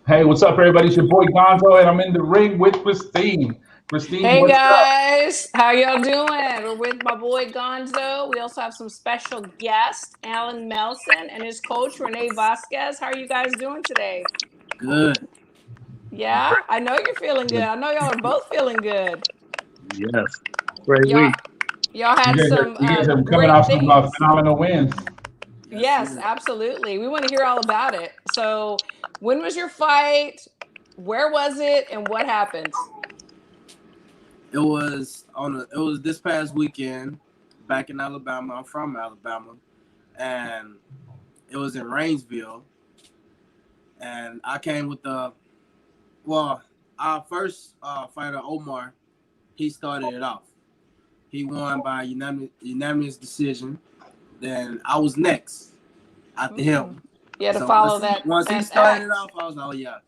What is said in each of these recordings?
Hey, what's up, everybody? It's your boy Gonzo, and I'm in the ring with Christine. Christine, Hey what's up? guys, how y'all doing? We're with my boy Gonzo. We also have some special guest, Alan Melson, and his coach Renee Vasquez. How are you guys doing today? Good. Yeah, I know you're feeling good. I know y'all are both feeling good. Yes. Great Y'all, week. y'all You had guys are some you guys are coming great off some things. phenomenal wins. Yes, Yes, sir. absolutely. We want to hear all about it. So, when was your fight? Where was it, and what happened? It was this past weekend back in Alabama. I'm from Alabama, and it was in Rainsville. And I came with the well, our first fighter Omar. He started it off. He won by unanimous decision. Then I was next after Mm. him. You had to So follow that once he that started it act. off, I was like, oh yeah,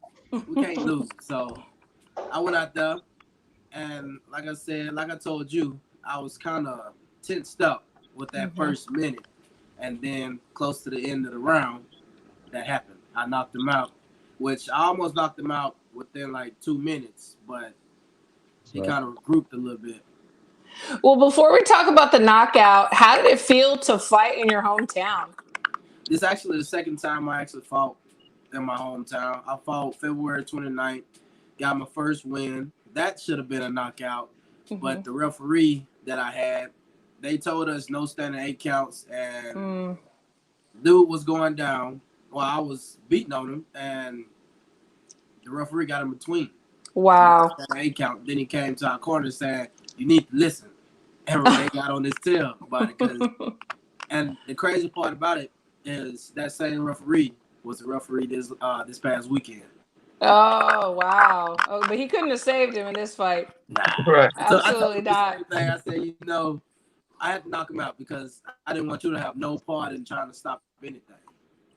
we can't lose. So I went out there. And like I said, like I told you, I was kind of tensed up with that Hmm. first minute. And then close to the end of the round, that happened. I knocked him out, which I almost knocked him out within like 2 minutes, but he Right. kind of regrouped a little bit. Well, before we talk about the knockout, how did it feel to fight in your hometown? This is actually the second time I actually fought in my hometown. I fought February 29th, got my first win. That should have been a knockout, Hmm. but the referee that I had, they told us no standing 8 counts, and Mm. dude was going down while I was beating on him, and the referee got in between to get Wow. the standing 8 count. Then he came to our corner saying, "You need to listen." And Renee got on his tail about it because, and the crazy part about it is that same referee was the referee this past weekend. Oh, wow. Oh, but he couldn't have saved him in this fight. Nah. Right. I told Absolutely him the not. same thing. I said, I had to knock him out because I didn't want you to have no part in trying to stop anything.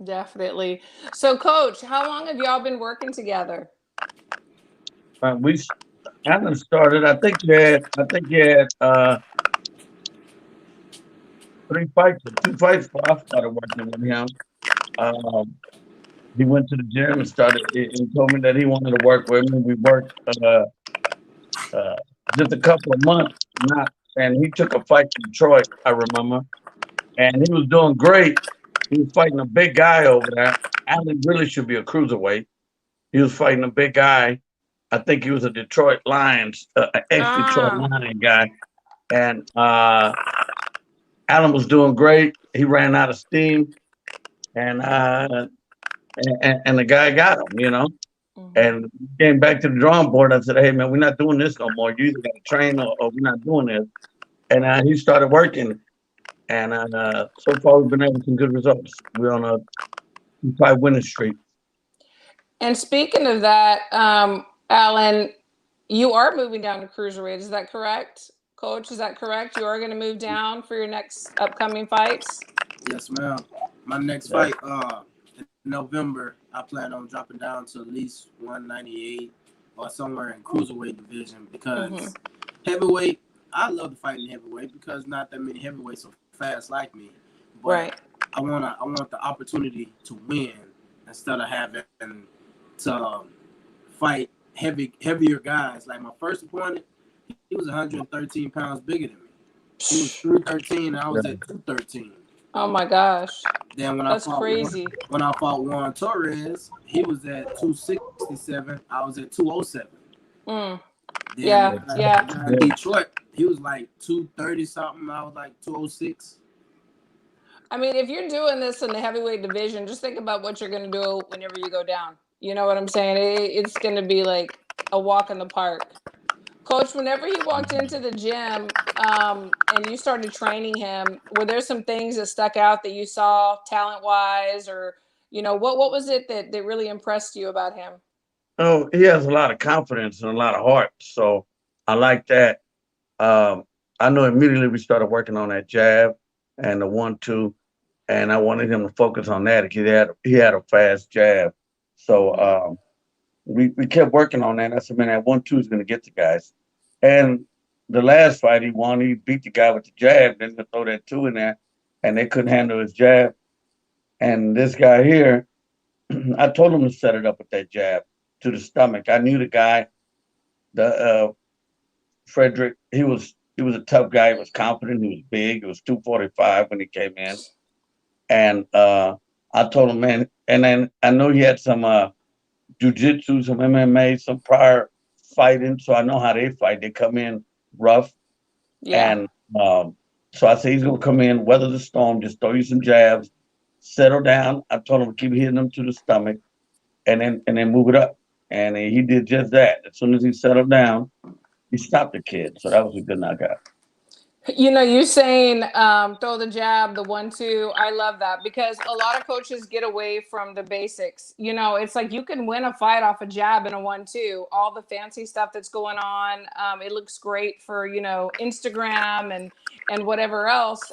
Definitely. So, coach, how long have y'all been working together? We haven't started. I think you had 3 fights or 2 fights before I started working with him. Um, he went to the gym and started and told me that he wanted to work with me. We worked uh, just a couple of months, not and he took a fight to Detroit, I remember, and he was doing great. He was fighting a big guy over there. Allen really should be a cruiserweight. He was fighting a big guy. I think he was a Detroit Lions, ex-Detroit Ah, Lion guy, and Allen was doing great. He ran out of steam, and the guy got him. hmm. And came back to the drawing board. I said, "Hey man, we're not doing this no more. You either got to train or we're not doing this." And he started working, and so far we've been having some good results. We're on a 5 winning streak. And speaking of that, Alan, you are moving down to cruiserweight. Is that correct, coach? Is that correct? You are going to move down for your next upcoming fights? Yes, ma'am. My next Yeah. fight, in November, I plan on dropping down to at least 198 or somewhere in cruiserweight division Hmm. because heavyweight, I love to fight in heavyweight because not that many heavyweights are fast like me. But Right. I want the opportunity to win instead of having to fight heavier guys. Like my first opponent, he was 113 pounds bigger than me. He was 313 and I was at 213. Oh my gosh. Then That's crazy. when I fought Juan Torres, he was at 267. I was at 207. Mm. Then Yeah, yeah. the guy in Detroit, he was like 230 something. I was like 206. I mean, if you're doing this in the heavyweight division, just think about what you're going to do whenever you go down. You know what I'm saying? It's going to be like a walk in the park. Coach, whenever he walked into the gym and you started training him, were there some things that stuck out that you saw talent wise, or what was it that really impressed you about him? Oh, he has a lot of confidence and a lot of heart. So I like that. Um, I know immediately we started working on that jab and the 1-2, and I wanted him to focus on that because he had a fast jab. So Hmm. we kept working on that. I said, man, that 1-2 is going to get the guys. And the last fight he won, he beat the guy with the jab, then to throw that two in there, and they couldn't handle his jab. And this guy here, I told him to set it up with that jab to the stomach. I knew the guy, the Frederick. He was a tough guy. He was confident. He was big. He was 245 when he came in, and I told him, man. And then I know he had some jujitsu, some MMA, some prior fighting, so I know how they fight. They come in rough, Yeah. and so I said he's gonna come in, weather the storm, just throw you some jabs, settle down. I told him to keep hitting him to the stomach, and then move it up. And he did just that. As soon as he settled down, he stopped the kid. So that was a good knockout. You know, you saying throw the jab, the 1-2. I love that because a lot of coaches get away from the basics. You know, it's like you can win a fight off a jab and a 1-2. All the fancy stuff that's going on, it looks great for, you know, Instagram and whatever else,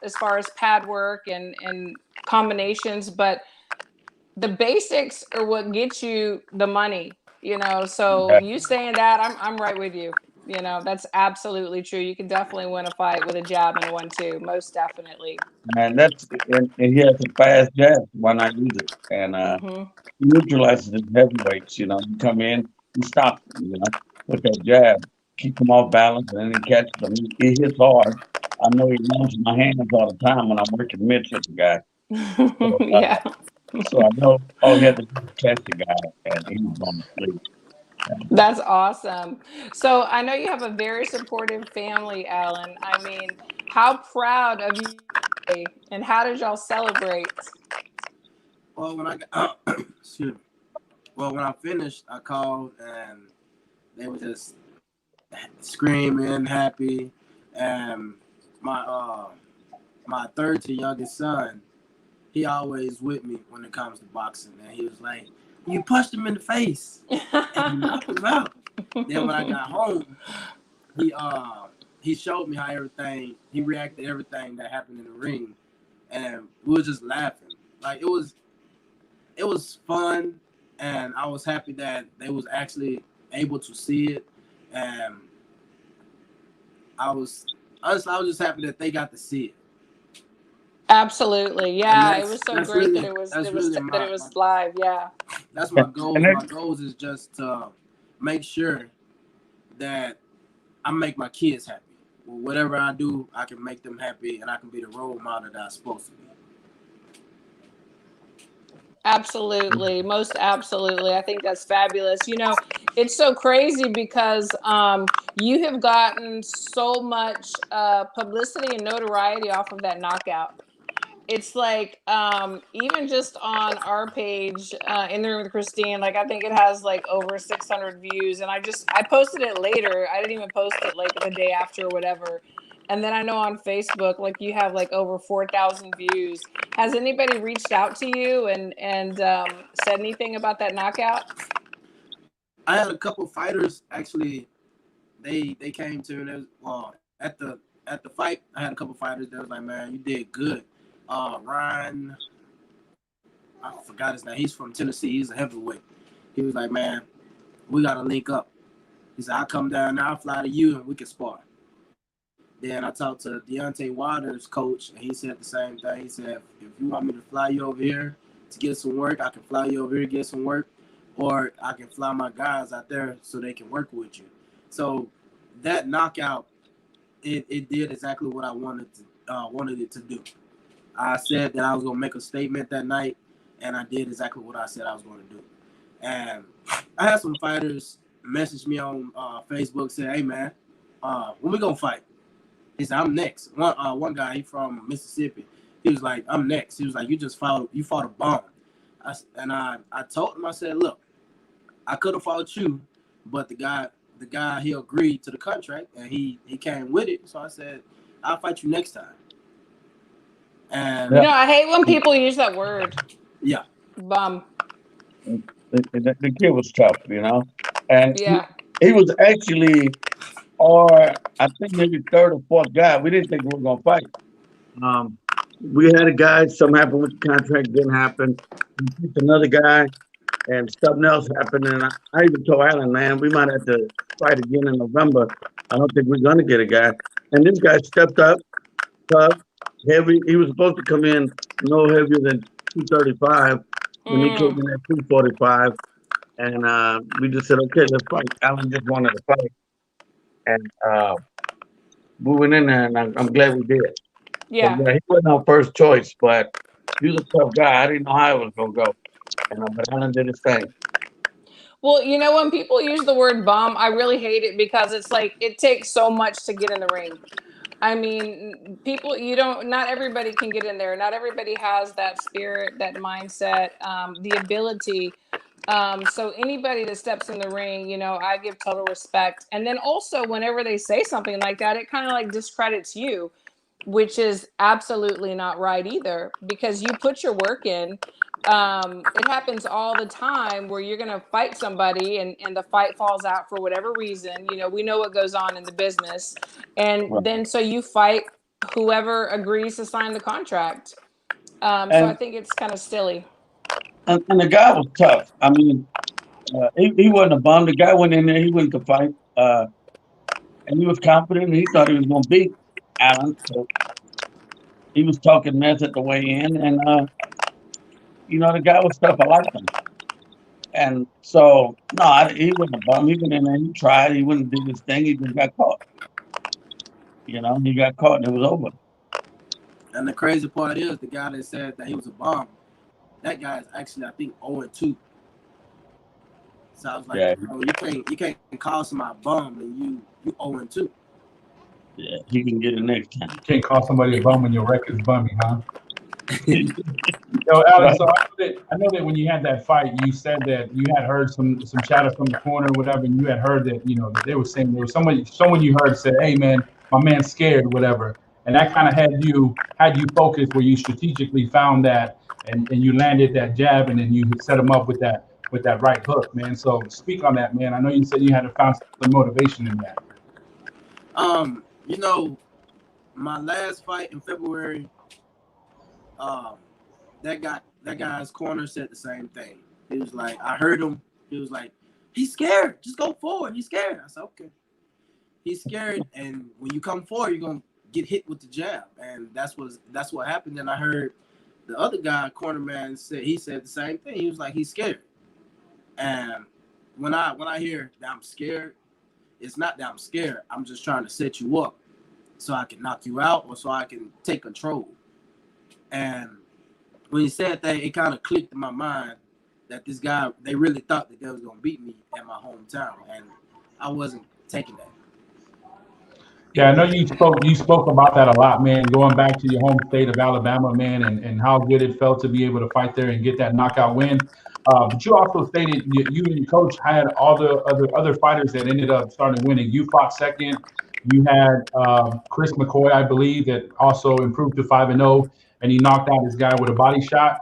as far as pad work and combinations. But the basics are what gets you the money. You know, so you saying that, I'm right with you. You know, that's absolutely true. You can definitely win a fight with a jab and a 1-2, most definitely. And and he has a fast jab. Why not use it? And Hmm. he neutralizes the heavyweights. You know, you come in, you stop them. You know, with that jab, keep them off balance, and then he catches them. He hits hard. I know he launches my hands all the time when I'm working mitts with the guy. So, Yeah. so I know all he had to do was catch the guy, and he was on the sleep. That's awesome. So I know you have a very supportive family, Alan. I mean, how proud of you and how did y'all celebrate? Well, when I got, excuse me. Well, when I finished, I called and they were just screaming, happy, and my third to youngest son, he always with me when it comes to boxing, and he was like, "You punched him in the face and you knocked him out." Then when I got home, he showed me how he reacted to everything that happened in the ring, and we were just laughing. Like it was fun, and I was happy that they was actually able to see it, and I was just happy that they got to see it. Absolutely. And Yeah, it was so great that it was live. Yeah. That's my goal. And My goals is just to make sure that I make my kids happy. Whatever I do, I can make them happy, and I can be the role model that I'm supposed to be. Absolutely. Most absolutely. I think that's fabulous. You know, it's so crazy because you have gotten so much publicity and notoriety off of that knockout. It's like even just on our page in the room with Christine, like I think it has like over 600 views, and I posted it later. I didn't even post it like the day after or whatever. And then I know on Facebook, like you have like over 4,000 views. Has anybody reached out to you and said anything about that knockout? I had a couple fighters actually. They came to me. Well, at the fight, I had a couple fighters that was like, "Man, you did good." Ryan, I forgot his name. He's from Tennessee. He's a heavyweight. He was like, "Man, we gotta link up." He said, "I'll come down now, I'll fly to you, and we can spar." Then I talked to Deontay Wilder's coach, and he said the same thing. He said, "If you want me to fly you over here to get some work, I can fly you over here to get some work, or I can fly my guys out there so they can work with you." So that knockout, it did exactly what I wanted it to do. I said that I was gonna make a statement that night, and I did exactly what I said I was going to do. And I had some fighters message me on Facebook, say, "Hey man, when we gonna fight?" He said, "I'm next." One guy, he from Mississippi. He was like, "I'm next." He was like, "You fought a bomb." I told him, I said, "Look, I could have fought you, but the guy, he agreed to the contract and he came with it. So I said, I'll fight you next time." And You know, I hate when people use that word. yeah, Bum. The kid was tough, you know, and Yeah. he was actually, or I think maybe third or fourth guy. We didn't think we were gonna fight. We had a guy. Something happened with the contract. Didn't happen. We picked another guy, and something else happened. And I even told Alan, man, we might have to fight again in November. I don't think we're gonna get a guy. And this guy stepped up, tough, heavy. He was supposed to come in no heavier than 235. when he came in at 245, and we just said, okay, let's fight. Alan just wanted to fight, and we went in there, and I'm glad we did. Yeah. But, he wasn't our first choice, but he was a tough guy. I didn't know how it was gonna go, but Alan did his thing. Well, you know, when people use the word bum, I really hate it because it's like it takes so much to get in the ring. I mean, people, not everybody can get in there. Not everybody has that spirit, that mindset, the ability. So anybody that steps in the ring, I give total respect. And then also, whenever they say something like that, it kind of like discredits you, which is absolutely not right either, because you put your work in. It happens all the time where you're going to fight somebody and the fight falls out for whatever reason. We know what goes on in the business. And then so you fight whoever agrees to sign the contract. So I think it's kind of silly. And the guy was tough. I mean, he wasn't a bum. The guy went in there, he went to fight, and he was confident, and he thought he was going to beat Alan. So he was talking mess at the way in, and the guy was tough. I liked him. And so, no, he wasn't a bum. He went in there, he tried, he wouldn't do his thing, he just got caught. He got caught, and it was over. And the crazy part is, the guy that said that he was a bum, that guy is actually, I think, 0-2. So I was like, you can't call somebody a bum and you 0-2. Yeah, he can get it next time. You can't call somebody a bum when your record's bummy, huh? Alex, so I know that when you had that fight, you said that you had heard some chatter from the corner, whatever, and you had heard that that they were saying there was someone you heard said, "Hey, man, my man's scared," whatever, and that kind of had you focused where you strategically found that and you landed that jab and then you set him up with that right hook, man. So speak on that, man. I know you said you had to find some motivation in that. My last fight in February, that guy's corner said the same thing. He was like, I heard him. He was like, he's scared. Just go forward. He's scared. I said, okay. He's scared, and when you come forward, you're gonna get hit with the jab, and that's what happened. And I heard the other guy, corner man, said the same thing. He was like, he's scared. And when I hear that I'm scared, it's not that I'm scared. I'm just trying to set you up so I can knock you out or so I can take control. And when he said that, it kind of clicked in my mind that this guy, they really thought that they was going to beat me in my hometown. And I wasn't taking that. Yeah, I know you spoke about that a lot, man, going back to your home state of Alabama, man, and how good it felt to be able to fight there and get that knockout win. But you also stated you and your coach had all the other fighters that ended up starting winning. You fought second. You had Chris McCoy, I believe, that also improved to 5-0, and he knocked out this guy with a body shot.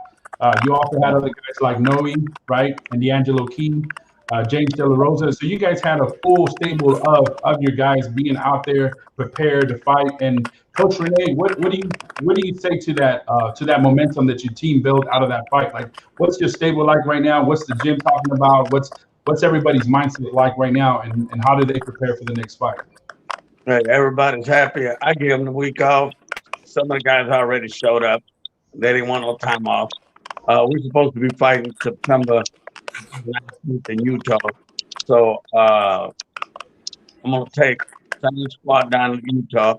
You also had other guys like Noe, right, and D'Angelo Key, James De La Rosa. So you guys had a full stable of your guys being out there prepared to fight. And Coach Renee, what do you say to that momentum that your team built out of that fight? Like, what's your stable like right now? What's the gym talking about? What's everybody's mindset like right now, and how do they prepare for the next fight? Hey, everybody's happy. I gave them the week off. Some of the guys already showed up. They didn't want no time off. We're supposed to be fighting September 19th in Utah. So I'm gonna take same squad down to Utah,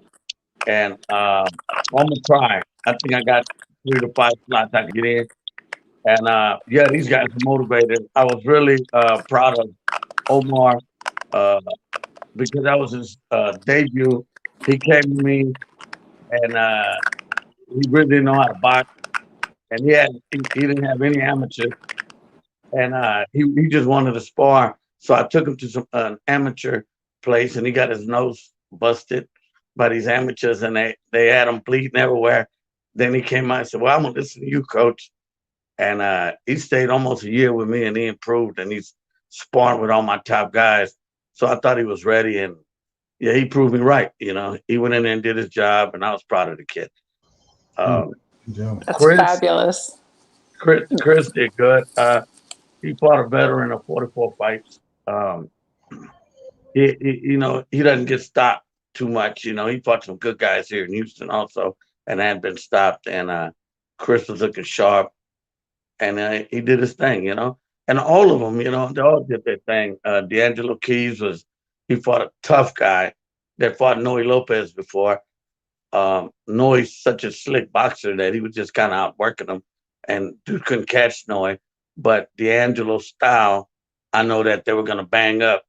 and I'm gonna try. I think I got 3 to 5 slots I can get in. And yeah, these guys are motivated. I was really proud of Omar because that was his debut. He came to me, and he really didn't know how to box, and he didn't have any amateurs, and he just wanted to spar. So I took him to an amateur place, and he got his nose busted by these amateurs, and they had him bleeding everywhere. Then he came out and said, "Well, I'm gonna listen to you, coach." And he stayed almost a year with me, and he improved, and he's sparring with all my top guys. So I thought he was ready, and yeah, he proved me right. He went in there and did his job, and I was proud of the kid. That's fabulous. Chris did good. He fought a veteran of 44 fights. He doesn't get stopped too much. He fought some good guys here in Houston also, and hadn't been stopped. And Chris was looking sharp. and he did his thing, you know. And all of them, you know, they all did their thing. D'Angelo Keys he fought a tough guy that fought Noe Lopez before. Noe's such a slick boxer that he was just kind of outworking him, and dude couldn't catch Noe. But D'Angelo's style, I know that they were going to bang up,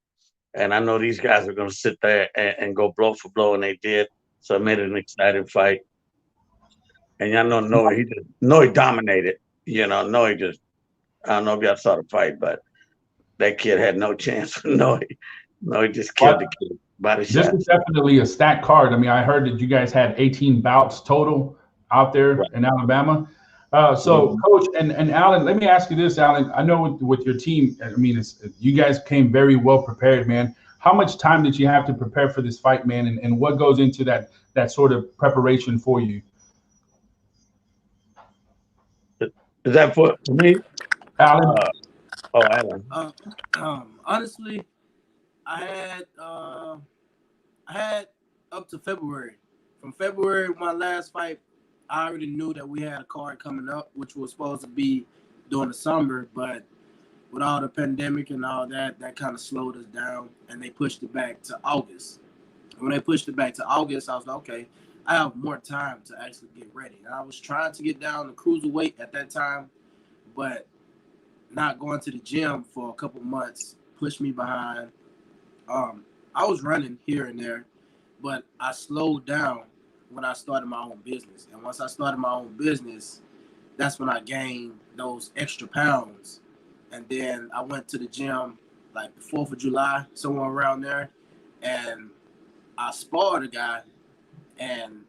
and I know these guys are going to sit there and go blow for blow, and they did. So it made it an exciting fight. And y'all know Noe dominated. You know, Noe just, I don't know if y'all saw the fight, but that kid had no chance with Noe. Noe just killed the kid by the This shot. is definitely a stacked card. I mean, I heard that you guys had 18 bouts total out there in Alabama. So, Coach and Alan, let me ask you this, Alan. I know with your team, I mean, you guys came very well prepared, man. How much time did you have to prepare for this fight, man? And what goes into that sort of preparation for you? Is that for me? Alan? Alan. Honestly, I had up to February. From February, my last fight, I already knew that we had a card coming up, which was supposed to be during the summer, but with all the pandemic and all that kind of slowed us down, and they pushed it back to August. When they pushed it back to August, I was like, okay, I have more time to actually get ready. And I was trying to get down to cruiserweight at that time, but not going to the gym for a couple months pushed me behind. I was running here and there, but I slowed down when I started my own business. And once I started my own business, that's when I gained those extra pounds. And then I went to the gym like the 4th of July, somewhere around there, and I sparred a guy, and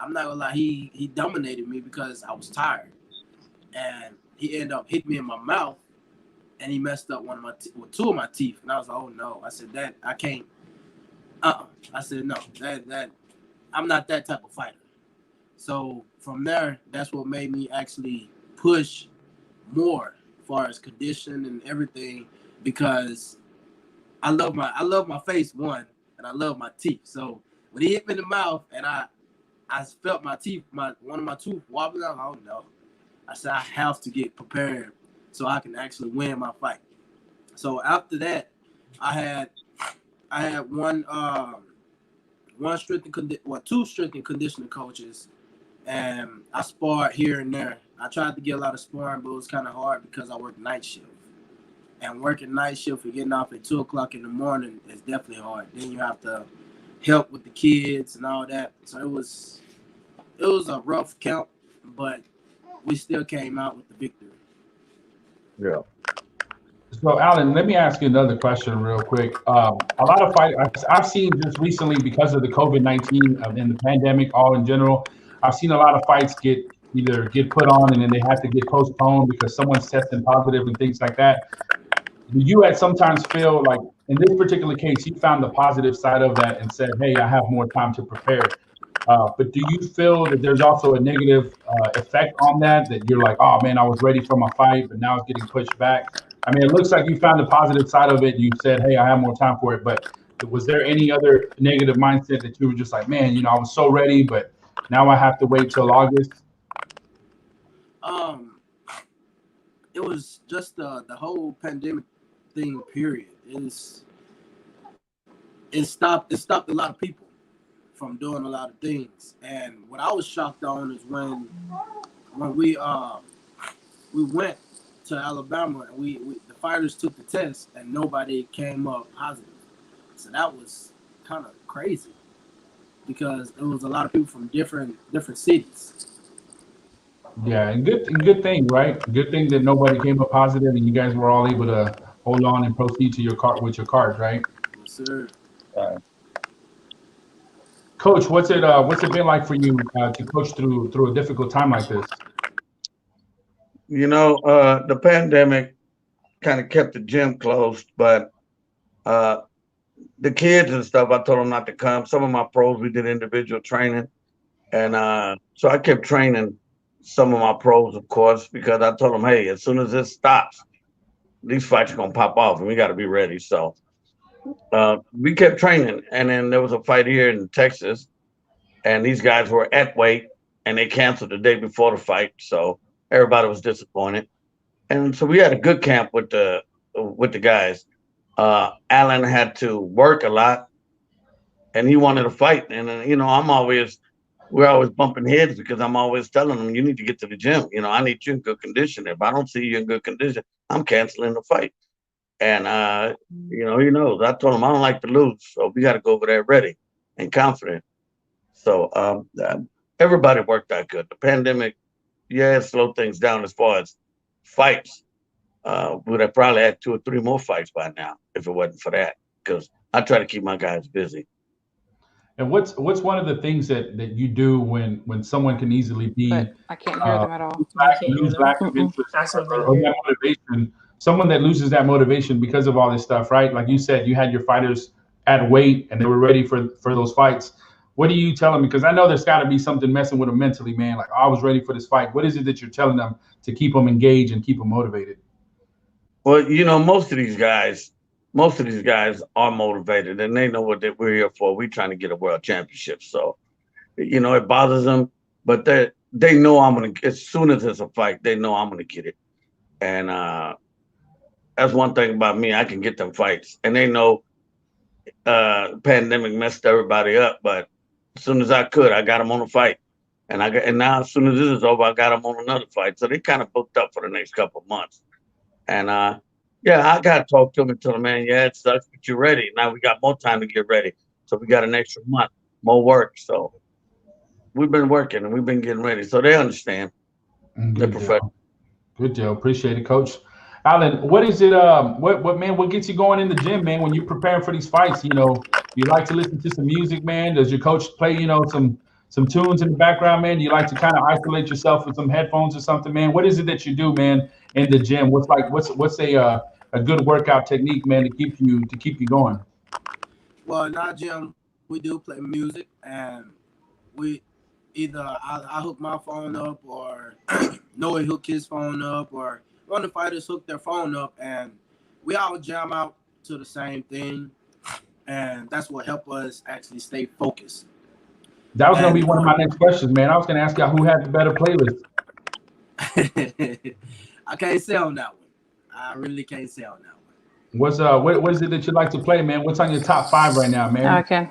I'm not gonna lie, he dominated me because I was tired. And he ended up hitting me in my mouth, and he messed up two of my teeth. And I was like, oh no. I said, that I can't. I said, no, that I'm not that type of fighter. So from there, that's what made me actually push more as far as condition and everything, because I love my face, one, and I love my teeth. So when he hit me in the mouth and I felt my teeth, one of my tooth wobbling out, oh no. I said, I have to get prepared so I can actually win my fight. So after that, I had two strength and conditioning coaches, and I sparred here and there. I tried to get a lot of sparring, but it was kind of hard because I work night shift. And working night shift and getting off at 2 o'clock in the morning is definitely hard. Then you have to help with the kids and all that. So it was a rough count, but we still came out with the victory. Yeah. So, Alan, let me ask you another question real quick. A lot of fights I've seen just recently because of the COVID-19 and the pandemic, all in general, I've seen a lot of fights either get put on and then they have to get postponed because someone's testing positive and things like that. Do you at sometimes feel like, in this particular case, you found the positive side of that and said, hey, I have more time to prepare. But do you feel that there's also a negative effect on that you're like, oh man, I was ready for my fight, but now it's getting pushed back? I mean, it looks like you found the positive side of it. You said, hey, I have more time for it. But was there any other negative mindset that you were just like, man, I was so ready, but now I have to wait till August? It was just the whole pandemic thing, period. It stopped a lot of people from doing a lot of things. And what I was shocked on is when we went to Alabama and the fighters took the test and nobody came up positive. So that was kind of crazy because it was a lot of people from different cities. Yeah, and good thing, right? Good thing that nobody came up positive and you guys were all able to hold on and proceed to your card with your cards, right? Yes, sir. Coach, what's it been like for you to coach through a difficult time like this? The pandemic kind of kept the gym closed, but the kids and stuff, I told them not to come. Some of my pros, we did individual training, and so I kept training some of my pros, of course, because I told them, hey, as soon as this stops, these fights are gonna pop off, and we got to be ready. So we kept training, and then there was a fight here in Texas, and these guys were at weight, and they canceled the day before the fight, so everybody was disappointed. And so we had a good camp with the guys. Alan had to work a lot, and he wanted to fight. And we're always bumping heads because I'm always telling him, you need to get to the gym. I need you in good condition. If I don't see you in good condition, I'm canceling the fight. And he knows. I told him I don't like to lose, so we got to go over there ready and confident. So everybody worked out good. The pandemic, it slowed things down as far as fights. Would have probably had 2 or 3 more fights by now if it wasn't for that. Because I try to keep my guys busy. And what's one of the things that you do when someone can easily be But I can't hear them at all. lose lack of interest or that motivation? Someone that loses that motivation because of all this stuff, right? Like you said, you had your fighters at weight and they were ready for those fights. What do you tell them? Because I know there's got to be something messing with them mentally, man. Like, I was ready for this fight. What is it that you're telling them to keep them engaged and keep them motivated? Well, most of these guys are motivated and they know what we're here for. We're trying to get a world championship. So, it bothers them, but they know I'm going to, as soon as it's a fight, they know I'm going to get it. And that's one thing about me. I can get them fights. And they know pandemic messed everybody up, but as soon as I could, I got them on a fight. And now as soon as this is over, I got them on another fight. So they kind of booked up for the next couple of months. And I got to talk to them and tell them, man, yeah, it sucks, but you're ready. Now we got more time to get ready. So we got an extra month, more work. So we've been working and we've been getting ready. So they understand. They're professional. Good deal. Appreciate it, Coach. Alan, what is it? What gets you going in the gym, man? When you're preparing for these fights, you like to listen to some music, man. Does your coach play, some tunes in the background, man? You like to kind of isolate yourself with some headphones or something, man? What is it that you do, man, in the gym? What's a good workout technique, man, to keep you going? Well, in our gym, we do play music, and we either I hook my phone up or Noah hook his phone up, or one of the fighters hook their phone up, and we all jam out to the same thing, and that's what helps us actually stay focused. That was going to be one of my next questions, man. I was going to ask y'all who had the better playlist. I can't say on that one. I really can't say on that one. What is it that you like to play, man? What's on your top 5 right now, man? Okay.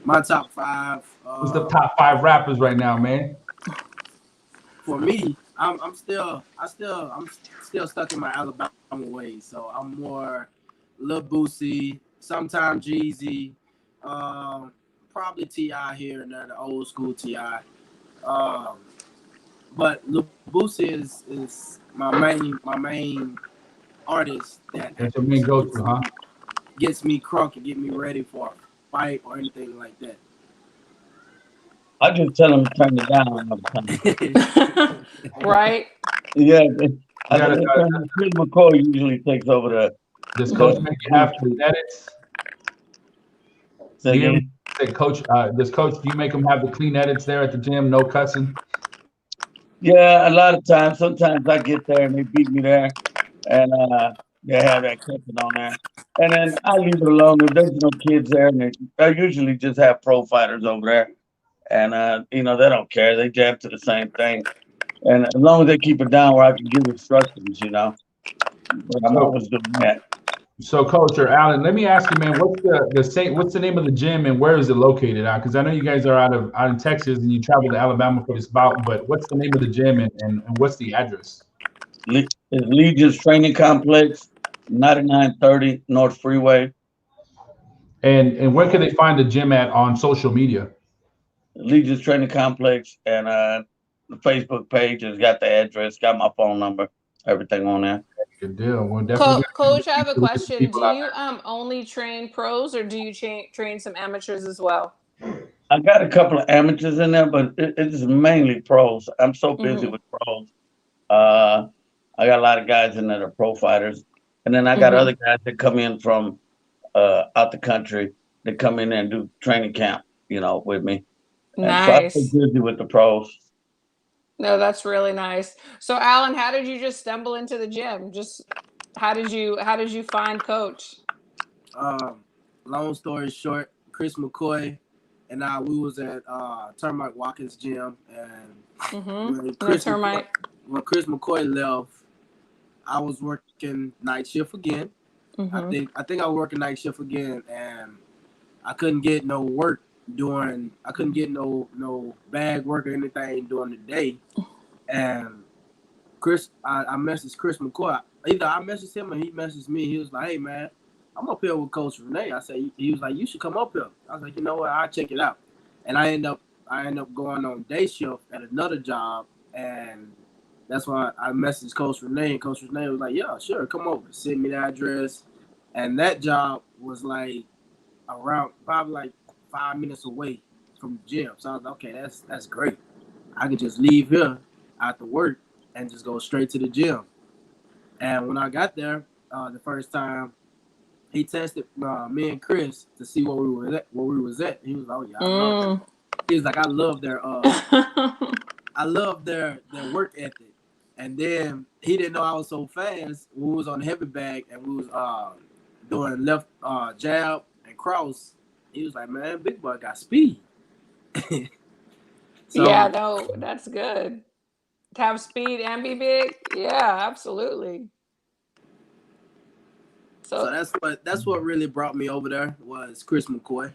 My top 5. What's the top 5 rappers right now, man? For me, I'm still stuck in my Alabama ways. So I'm more Lil Boosie, sometimes Jeezy, probably T.I. here and there, the old school T.I. But Lil Boosie is my main artist That's your main go-to, huh? Gets me crunk and get me ready for a fight or anything like that. I just tell them to turn it down all the time. Right? Yeah. Chris McCoy usually takes over the. Does Coach make you have clean edits? Coach, do you make them have the clean edits there at the gym? No cussing? Yeah, a lot of times. Sometimes I get there and they beat me there, and they have that cussing on there. And then I leave it alone. If there's no kids there, and I usually just have pro fighters over there. And, they don't care. They jab to the same thing. And as long as they keep it down where I can give instructions, but I'm always doing that. So, Coach or Alan, let me ask you, man, what's the name of the gym and where is it located at? Because I know you guys are out in Texas and you travel to Alabama for this bout, but what's the name of the gym and what's the address? It's Legion's Training Complex, 9930 North Freeway. And where can they find the gym at on social media? Legion's Training Complex, and the Facebook page has got the address, got my phone number, everything on there. Good deal. Well, Coach, I have a question. Do you only train pros, or do you train some amateurs as well? I got a couple of amateurs in there, but it's mainly pros. I'm so busy with pros. I got a lot of guys in there that are pro fighters, and then I got other guys that come in from out the country that come in there and do training camp, with me. Nice. So I'm so busy with the pros. No, that's really nice. So, Alan, how did you just stumble into the gym? How did you find Coach? Long story short, Chris McCoy and we was at Termite Watkins gym, and when Chris McCoy left, I was working night shift again. Mm-hmm. I think I was working night shift again, and I couldn't get no work during. I couldn't get no bag work or anything during the day. And I messaged Chris McCoy. Either I messaged him or he messaged me. He was like, "Hey man, I'm up here with Coach Renee." I said, he was like, "You should come up here." I was like, "You know what? I'll check it out." And I end up going on day shift at another job, and that's why I messaged Coach Renee, and Coach Renee was like, "Yeah, sure, come over." Send me the address, and that job was like around probably like 5 minutes away from the gym. So I was like, "Okay, that's great. I could just leave here after work and just go straight to the gym." And when I got there, the first time, he tested me and Chris to see where we were at. Where we was at. He was like, "Oh yeah, I love that." He was like, I love their work ethic." And then he didn't know I was so fast. We was on the heavy bag and we was doing left jab and cross. He was like, "Man, big boy got speed." So Yeah, no, that's good. To have speed and be big. Yeah, absolutely. so So, that's what really brought me over there was Chris McCoy,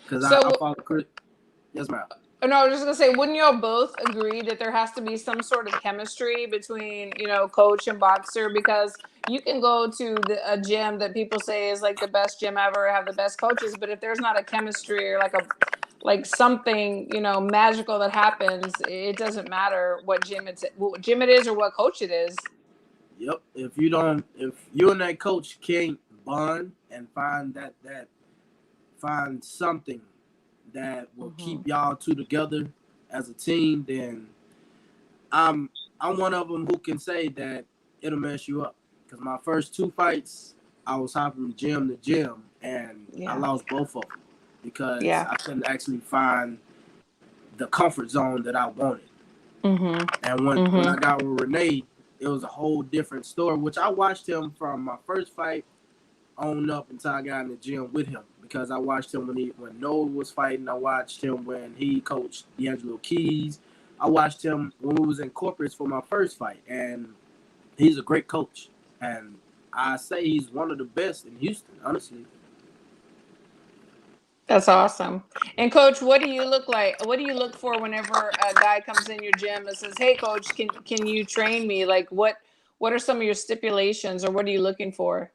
because I so followed Chris. Yes, ma'am. no, I was just gonna say, wouldn't y'all both agree that there has to be some sort of chemistry between, coach and boxer? Because you can go to a gym that people say is like the best gym ever, have the best coaches, but if there's not a chemistry or like something, magical that happens, it doesn't matter what gym it is or what coach it is. Yep. If you and that coach can't bond and find something that will Hmm. keep y'all two together as a team, then I'm I'm one of them who can say that it'll mess you up. Because my first two fights, I was hopping from gym to gym, and I Yeah. lost both of them because Yeah. I couldn't actually find the comfort zone that I wanted. Hmm. And when Hmm. I got with Renee, it was a whole different story. Which I watched him from my first fight on up until I got in the gym with him, because I watched him when Noah was fighting. I watched him when he coached D'Angelo Keys. I watched him when we was in corporates for my first fight, and he's a great coach. And I say he's one of the best in Houston, honestly. That's awesome. And coach, what do you look like? What do you look for whenever a guy comes in your gym and says, "Hey coach, can you train me?" Like what are some of your stipulations or what are you looking for?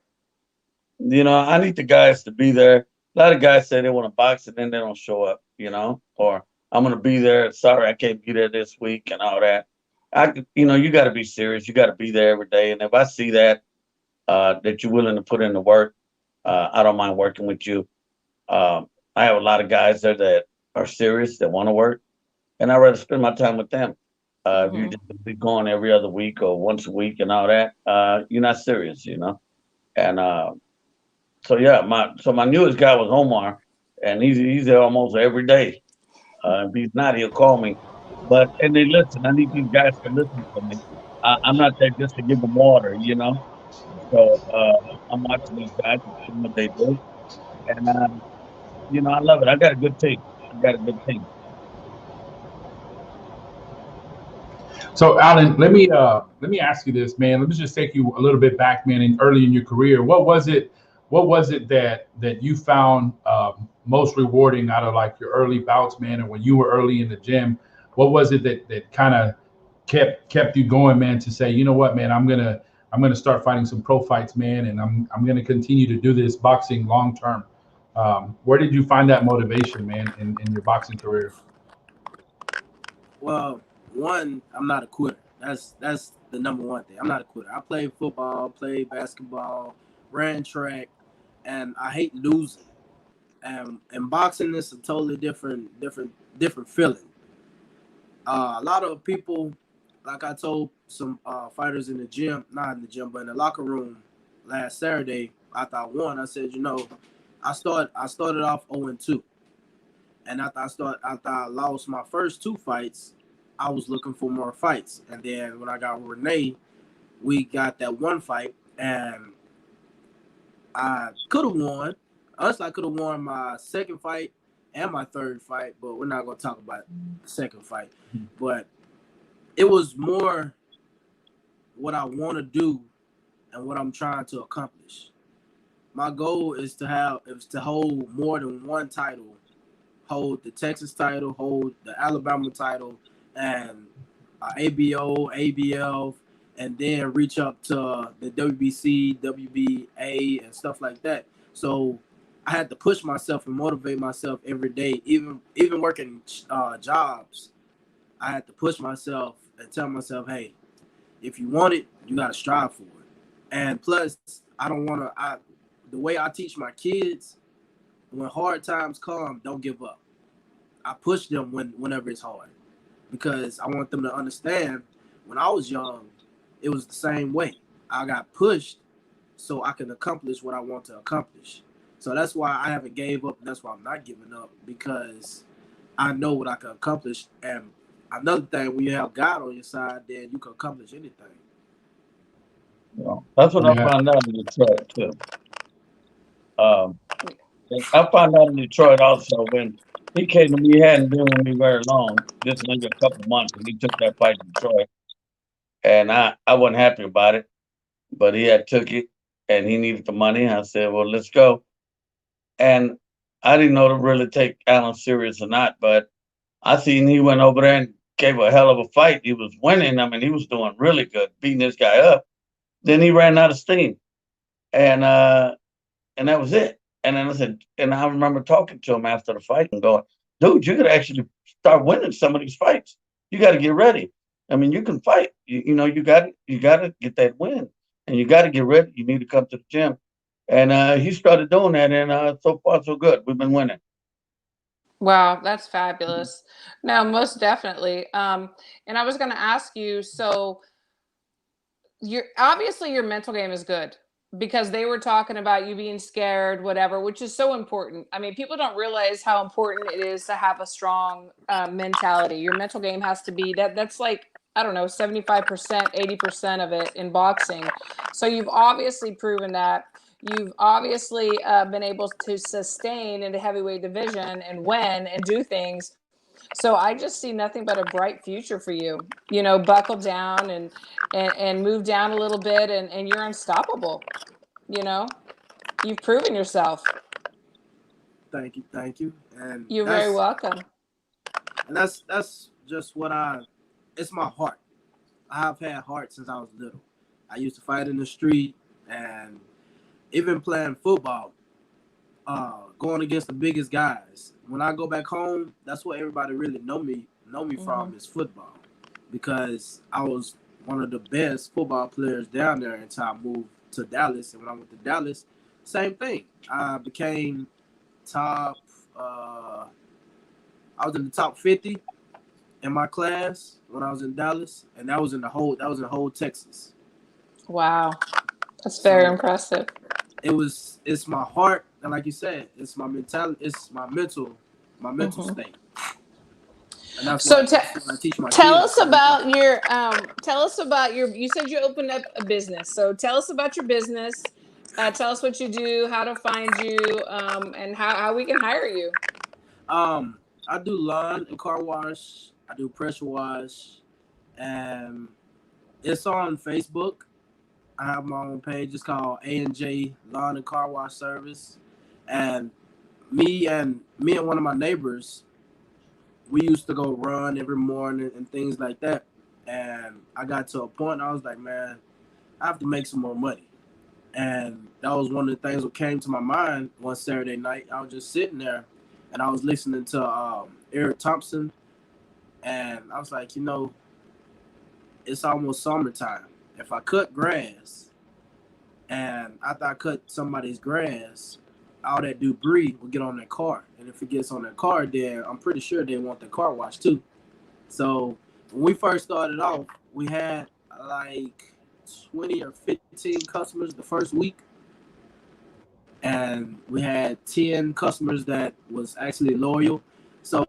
I need the guys to be there. A lot of guys say they want to box and then they don't show up, or I'm going to be there. Sorry, I can't be there this week and all that. You got to be serious. You got to be there every day. And if I see that you're willing to put in the work, I don't mind working with you. I have a lot of guys there that are serious, that want to work, and I'd rather spend my time with them. If you Hmm. just be going every other week or once a week and all that, you're not serious. And so yeah, my newest guy was Omar, and he's there almost every day. If he's not, he'll call me. And they listen. I need these guys to listen to me. I'm not there just to give them water. So I'm watching these guys and seeing what they do, and I love it. I got a good team. I got a good team. So, Alan, let me ask you this, man. Let me just take you a little bit back, man, in early in your career. What was it? What was it that you found most rewarding out of like your early bouts, man, and when you were early in the gym? What was it that kind of kept you going, man? To say, you know what, man, I'm gonna start fighting some pro fights, man, and I'm gonna continue to do this boxing long term. Where did you find that motivation, man, in your boxing career? Well, one, I'm not a quitter. That's the number one thing. I'm not a quitter. I played football, played basketball, ran track, and I hate losing. And boxing is a totally different feeling. A lot of people, like I told some fighters in the gym, not in the gym, but in the locker room last Saturday after I won, I said, I started off 0-2, and after I lost my first two fights, I was looking for more fights, and then when I got Renee, we got that one fight, and I could have won. Honestly, I could have won my second fight and my third fight, but we're not going to talk about the second fight. But it was more what I want to do and what I'm trying to accomplish. My goal is to hold more than one title, hold the Texas title, hold the Alabama title, and ABO, ABL, and then reach up to the WBC, WBA, and stuff like that. So I had to push myself and motivate myself every day, even working jobs. I had to push myself and tell myself, hey, if you want it, you got to strive for it. And plus, I don't want to, the way I teach my kids, when hard times come, don't give up. I push them whenever it's hard, because I want them to understand when I was young, it was the same way. I got pushed so I can accomplish what I want to accomplish. So that's why I haven't gave up. And that's why I'm not giving up, because I know what I can accomplish. And another thing, when you have God on your side, then you can accomplish anything. Well, that's what I found out in Detroit too. I found out in Detroit also when he came to me. He hadn't been with me very long, just maybe a couple months, and he took that fight in Detroit. And I wasn't happy about it, but he had took it, and he needed the money. I said, well, let's go. And I didn't know to really take Allen serious or not, but I seen he went over there and gave a hell of a fight. He was winning. I mean, he was doing really good, beating this guy up. Then he ran out of steam, and that was it. And then I said, and I remember talking to him after the fight and going, dude, you could actually start winning some of these fights. You got to get ready. I mean, you can fight. You know, you got to get that win, and you got to get ready. You need to come to the gym. And he started doing that, and so far so good. We've been winning. Wow, that's fabulous. No, most definitely. And I was going to ask you, so obviously your mental game is good, because they were talking about you being scared, whatever, which is so important. I mean, people don't realize how important it is to have a strong mentality. Your mental game has to be that's like, I don't know, 75%, 80% of it in boxing. So you've obviously proven that. You've obviously been able to sustain in the heavyweight division and win and do things. So I just see nothing but a bright future for you. You know, buckle down and move down a little bit, and you're unstoppable. You know, you've proven yourself. Thank you. And You're very welcome. And that's just it's my heart. I've had heart since I was little. I used to fight in the street, and even playing football, going against the biggest guys. When I go back home, that's what everybody really know me from is football, because I was one of the best football players down there until I moved to Dallas. And when I went to Dallas, same thing. I became top. I was in the top 50 in my class when I was in Dallas, and that was in the whole Texas. Wow, that's very impressive. It's my heart, and like you said, it's my mentality, it's my mental state. And that's so I teach my tell kids. us about your. You said you opened up a business, so tell us about your business. Tell us what you do, how to find you, and how we can hire you. I do lawn and car wash. I do pressure wash, and it's on Facebook. I have my own page. It's called A&J Lawn and Car Wash Service. And me and one of my neighbors, we used to go run every morning and things like that. And I got to a point, I was like, man, I have to make some more money. And that was one of the things that came to my mind one Saturday night. I was just sitting there, and I was listening to Eric Thompson. And I was like, it's almost summertime. If I cut grass, and after I cut somebody's grass, all that debris will get on their car. And if it gets on their car, then I'm pretty sure they want their car washed too. So when we first started off, we had like 20 or 15 customers the first week. And we had 10 customers that was actually loyal. So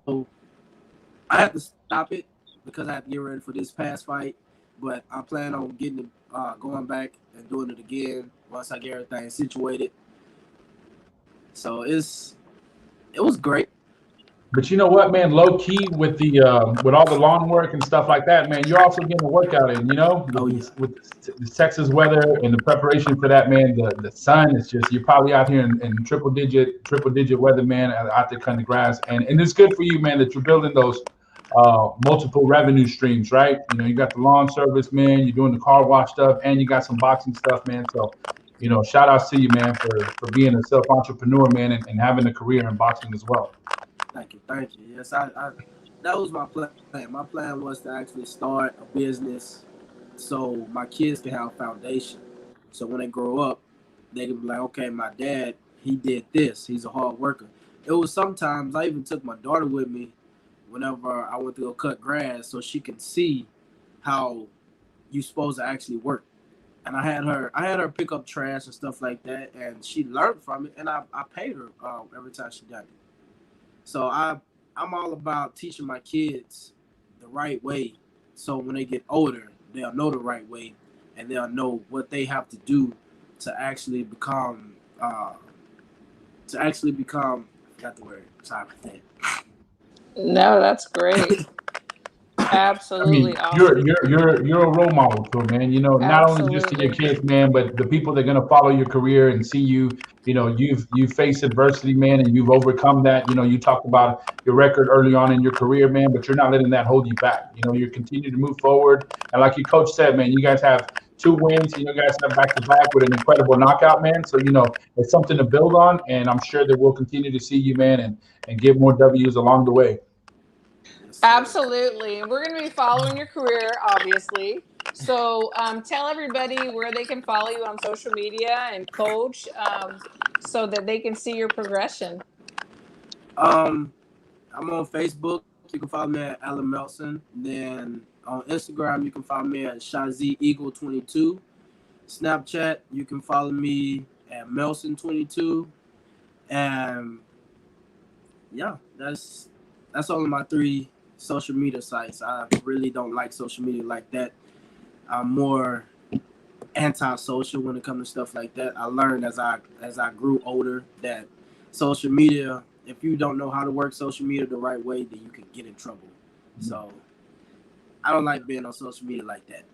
I had to stop it because I had to get ready for this past fight. But I plan on getting going back and doing it again once I get everything situated. So it was great. But you know what, man? Low key with the with all the lawn work and stuff like that, man. You're also getting a workout in. You know, with, Oh yeah. with the Texas weather and the preparation for that, man. The sun is just you're probably out here in triple digit weather, man. Out there cutting the grass, and it's good for you, man, that you're building those multiple revenue streams, right? You know, you got the lawn service, man. You're doing the car wash stuff, and you got some boxing stuff, man. So, you know, shout outs to you, man, for being a self entrepreneur, man, and having a career in boxing as well. Thank you, thank you. Yes, I that was my plan. My plan was to actually start a business so my kids can have a foundation. So when they grow up, they can be like, okay, my dad, he did this. He's a hard worker. It was sometimes I even took my daughter with me whenever I went to go cut grass so she could see how you supposed to actually work. And I had her pick up trash and stuff like that, and she learned from it, and I paid her every time she done it. So I'm all about teaching my kids the right way, so when they get older, they'll know the right way, and they'll know what they have to do to actually become. I forgot the word. Sorry about that. No, that's great. Absolutely awesome. You're a role model to them, man. You know, not only just to your Absolutely. kids, man, but the people that are gonna follow your career and see you. You know, you've faced adversity, man, and you've overcome that. You know, you talked about your record early on in your career, man, but you're not letting that hold you back. You know, you're continuing to move forward, and like your coach said, man, you guys have 2 wins. You know, you guys have back to back with an incredible knockout, man. So you know, it's something to build on, and I'm sure that we'll continue to see you, man, and get more W's along the way. Absolutely. And we're going to be following your career, obviously. So tell everybody where they can follow you on social media and coach so that they can see your progression. I'm on Facebook. You can follow me at Alan Melson. Then on Instagram, you can follow me at Shazi Eagle 22. Snapchat, you can follow me at Melson 22. And yeah, that's only my 3 social media sites. I really don't like social media like that. I'm more anti-social when it comes to stuff like that. I learned as I grew older that social media, if you don't know how to work social media the right way, then you can get in trouble. So I don't like being on social media like that.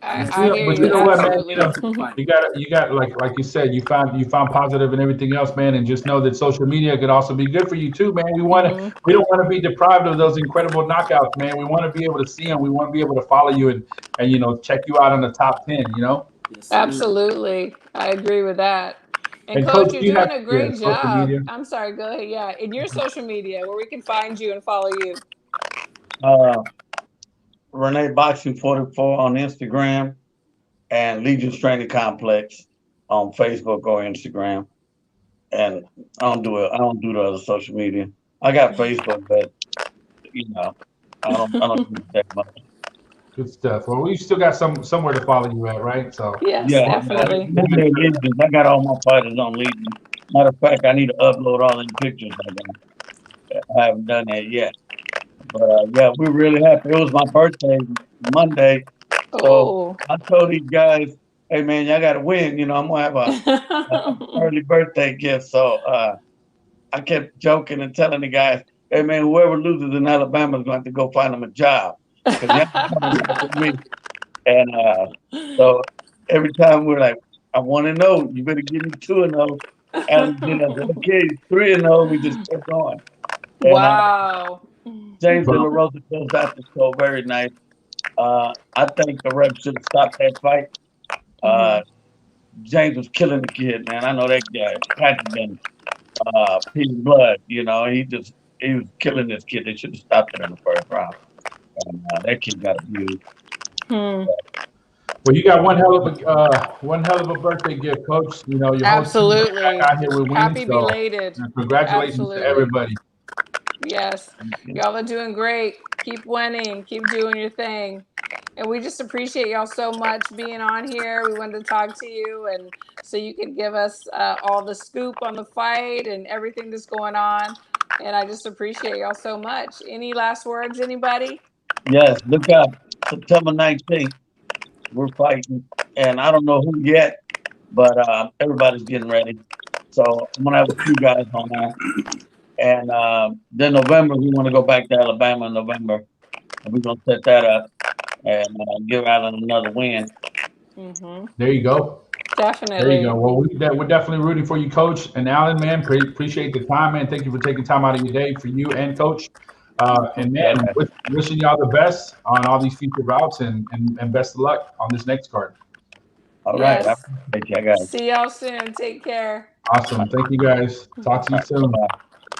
I hear But you. you know what, man? Absolutely. You got like you said, you found positive and everything else, man. And just know that social media could also be good for you too, man. We don't want to be deprived of those incredible knockouts, man. We want to be able to see them. We want to be able to follow you and you know check you out on the top 10. You know. Absolutely. I agree with that. And And Coach, coach, you're you doing have a great social job. media. I'm sorry, go ahead. Yeah, in your social media where we can find you and follow you. Renee Boxing 44 on Instagram and Legion's Training Complex on Facebook or Instagram. And I don't do the other social media. I got Facebook, but you know, I don't use it that much. Good stuff. Well, we still got somewhere to follow you at, right? So Yes, Yeah, definitely. Legions. I got all my fighters on Legion. Matter of fact, I need to upload all the pictures. I haven't done that yet. But yeah, we're really happy. It was my birthday Monday, so Oh. I told these guys, "Hey man, y'all got to win. You know, I'm gonna have a early birthday gift." So I kept joking and telling the guys, "Hey man, whoever loses in Alabama is going to have to go find them a job because y'all coming back with me." And so every time we're like, "I want to know. You better give me 2-0." And you know, okay, 3-0. We just kept going. And Wow. James De La Rosa closed out the show very nice. I think the ref should have stopped that fight. James was killing the kid, man. I know that guy had been his blood. You know, he was killing this kid. They should have stopped it in the first round. And that kid got abused. Well, you got one hell of a birthday gift, Coach. You know, your whole team Absolutely. out here with wins. Happy So belated. congratulations to Absolutely. everybody. Yes. Y'all are doing great. Keep winning. Keep doing your thing. And we just appreciate y'all so much being on here. We wanted to talk to you and so you could give us all the scoop on the fight and everything that's going on. And I just appreciate y'all so much. Any last words, anybody? Yes, look up September 19th. We're fighting, and I don't know who yet, but everybody's getting ready. So I'm gonna have a few guys on there. And then November, we want to go back to Alabama in November. And we're going to set that up and give Allen another win. There you go. Definitely. There you go. Well, we're definitely rooting for you, Coach. And Alan, man, appreciate the time, man. Thank you for taking time out of your day for you and Coach. And man, wishing y'all the best on all these future routes and best of luck on this next card. All right. I appreciate you guys. See y'all soon. Take care. Awesome. Thank you guys. Talk to you soon. Bye.